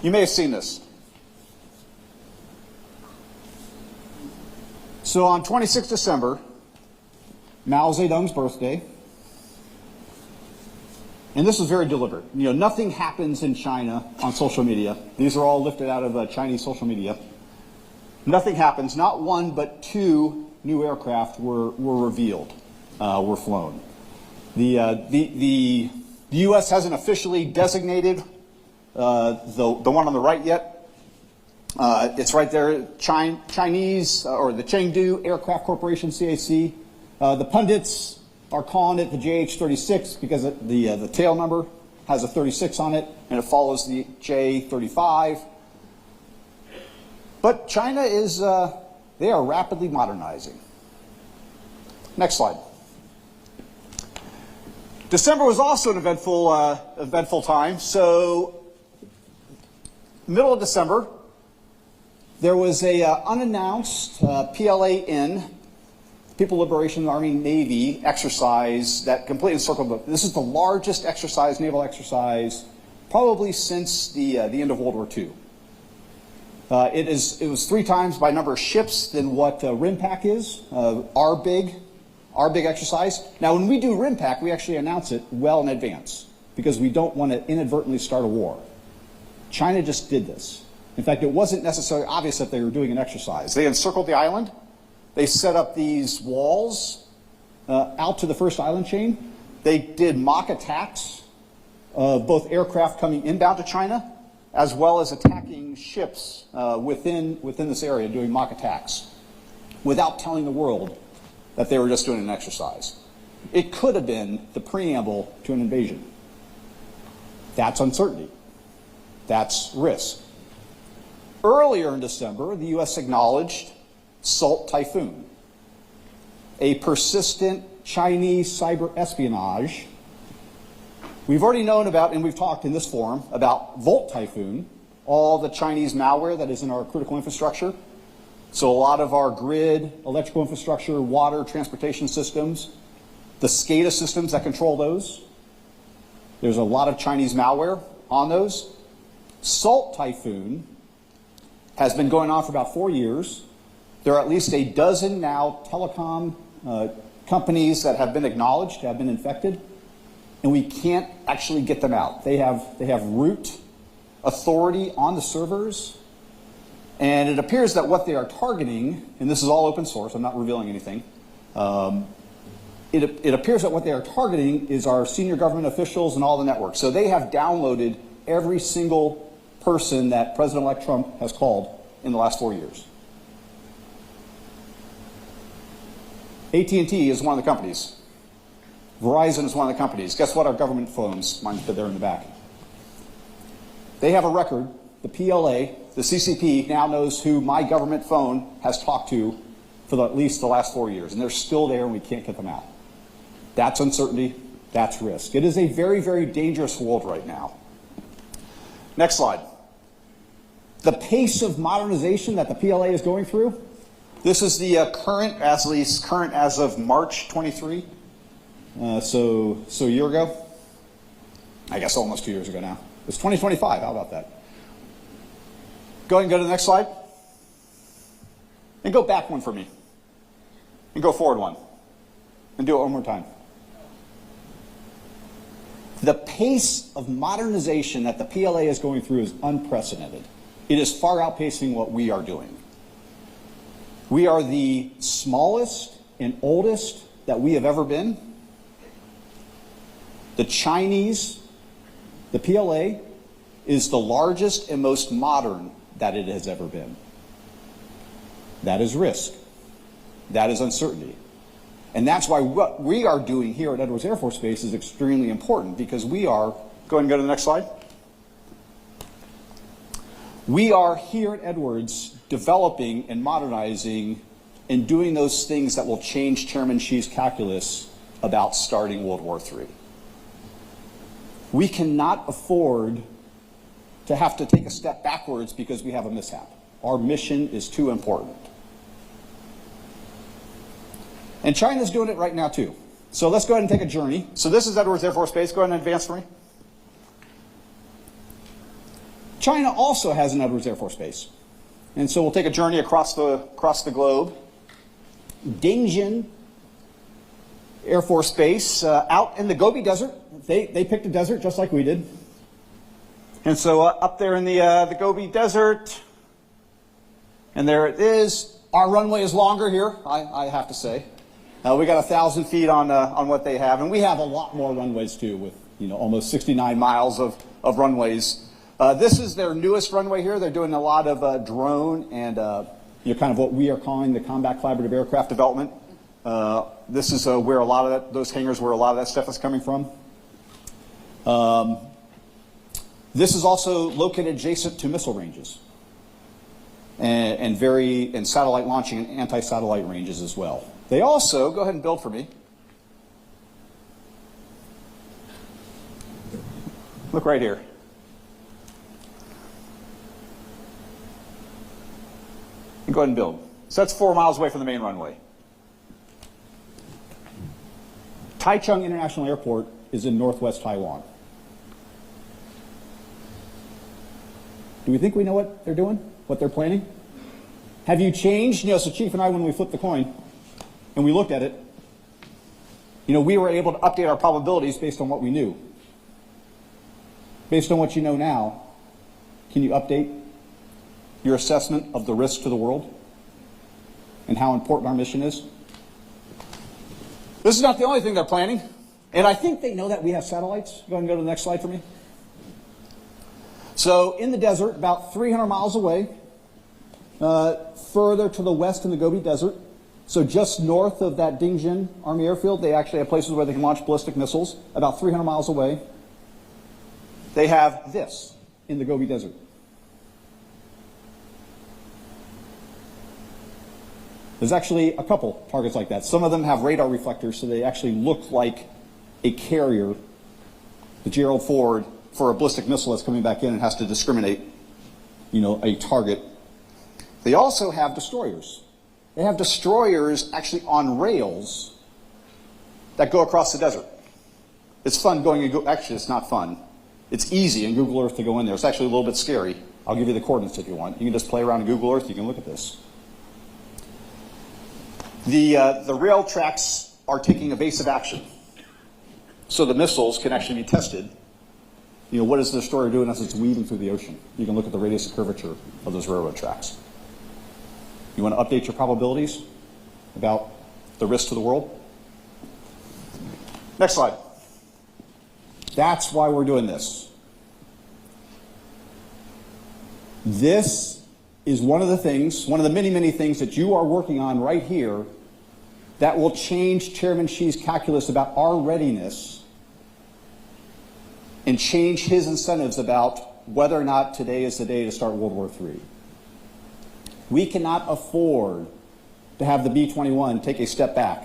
You may have seen this. So on 26 December, Mao Zedong's birthday, and this was very deliberate. You know, nothing happens in China on social media. These are all lifted out of Chinese social media. Nothing happens. Not one, but two new aircraft were revealed, were flown. The U.S. hasn't officially designated the one on the right yet. It's right there, Chinese, or the Chengdu Aircraft Corporation, CAC. The pundits are calling it the JH-36 because the tail number has a 36 on it, and it follows the J-35. But China is, they are rapidly modernizing. Next slide. December was also an eventful time. So, middle of December, there was a unannounced PLA-N, People Liberation Army Navy exercise that completely encircled the. This is the largest exercise, naval exercise, probably since the end of World War II. It was 3 times by number of ships than what RIMPAC is, our big exercise. Now, when we do RIMPAC, we actually announce it well in advance because we don't want to inadvertently start a war. China just did this. In fact, it wasn't necessarily obvious that they were doing an exercise. They encircled the island. They set up these walls out to the first island chain. They did mock attacks of both aircraft coming inbound to China as well as attacking ships within this area, doing mock attacks without telling the world that they were just doing an exercise. It could have been the preamble to an invasion. That's uncertainty. That's risk. Earlier in December, the U.S. acknowledged Salt Typhoon, a persistent Chinese cyber espionage. We've already known about, and we've talked in this forum, about Volt Typhoon, all the Chinese malware that is in our critical infrastructure. So a lot of our grid, electrical infrastructure, water, transportation systems, the SCADA systems that control those. There's a lot of Chinese malware on those. Salt Typhoon has been going on for about 4 years. There are at least a dozen now telecom companies that have been acknowledged, have been infected, and we can't actually get them out. They have root authority on the servers, and it appears that what they are targeting, and this is all open source, I'm not revealing anything, it appears that what they are targeting is our senior government officials and all the networks. So they have downloaded every single person that President-elect Trump has called in the last 4 years. AT&T is one of the companies. Verizon is one of the companies. Guess what? Our government phones, mine's there in the back. They have a record. The PLA, the CCP, now knows who my government phone has talked to for at least the last 4 years, and they're still there and we can't get them out. That's uncertainty. That's risk. It is a very, very dangerous world right now. Next slide. The pace of modernization that the PLA is going through. This is the current as of March 23. So a year ago. I guess almost 2 years ago now. It's 2025. How about that? Go ahead and go to the next slide. And go back one for me. And go forward one. And do it one more time. The pace of modernization that the PLA is going through is unprecedented. It is far outpacing what we are doing. We are the smallest and oldest that we have ever been. The Chinese, the PLA, is the largest and most modern that it has ever been. That is risk. That is uncertainty. And that's why what we are doing here at Edwards Air Force Base is extremely important, because we are, go ahead and go to the next slide. We are here at Edwards developing and modernizing and doing those things that will change Chairman Xi's calculus about starting World War III. We cannot afford to have to take a step backwards because we have a mishap. Our mission is too important. And China's doing it right now too. So let's go ahead and take a journey. So this is Edwards Air Force Base. Go ahead and advance for me. China also has an Edwards Air Force Base. And so we'll take a journey across the globe. Dingjin Air Force Base, out in the Gobi Desert. They picked a desert just like we did. And so up there in the Gobi Desert, and there it is. Our runway is longer here, I have to say. We got 1,000 feet on what they have, and we have a lot more runways too, with almost 69 miles of runways. This is their newest runway here. They're doing a lot of drone and kind of what we are calling the combat collaborative aircraft development. This is where a lot of those hangars where a lot of that stuff is coming from. This is also located adjacent to missile ranges and satellite launching and anti-satellite ranges as well. They also, go ahead and build for me. Look right here. And go ahead and build. So that's 4 miles away from the main runway. Taichung International Airport is in northwest Taiwan. Do we think we know what they're doing? What they're planning? Have you changed? So Chief and I, when we flipped the coin and we looked at it, we were able to update our probabilities based on what we knew. Based on what you know now, can you update your assessment of the risk to the world and how important our mission is? This is not the only thing they're planning. And I think they know that we have satellites. Go ahead and go to the next slide for me. So in the desert, about 300 miles away, further to the west in the Gobi Desert, so just north of that Dingjin Army Airfield, they actually have places where they can launch ballistic missiles. About 300 miles away, they have this in the Gobi Desert. There's actually a couple targets like that. Some of them have radar reflectors, so they actually look like a carrier, the Gerald Ford, for a ballistic missile that's coming back in and has to discriminate, a target. They also have destroyers. They have destroyers actually on rails that go across the desert. It's fun going and actually it's not fun. It's easy in Google Earth to go in there. It's actually a little bit scary. I'll give you the coordinates if you want. You can just play around in Google Earth. You can look at this. The rail tracks are taking evasive action, so the missiles can actually be tested. What is the destroyer doing as it's weaving through the ocean? You can look at the radius of curvature of those railroad tracks. You want to update your probabilities about the risk to the world? Next slide. That's why we're doing this. This is one of the many, many things that you are working on right here that will change Chairman Xi's calculus about our readiness and change his incentives about whether or not today is the day to start World War III. We cannot afford to have the B-21 take a step back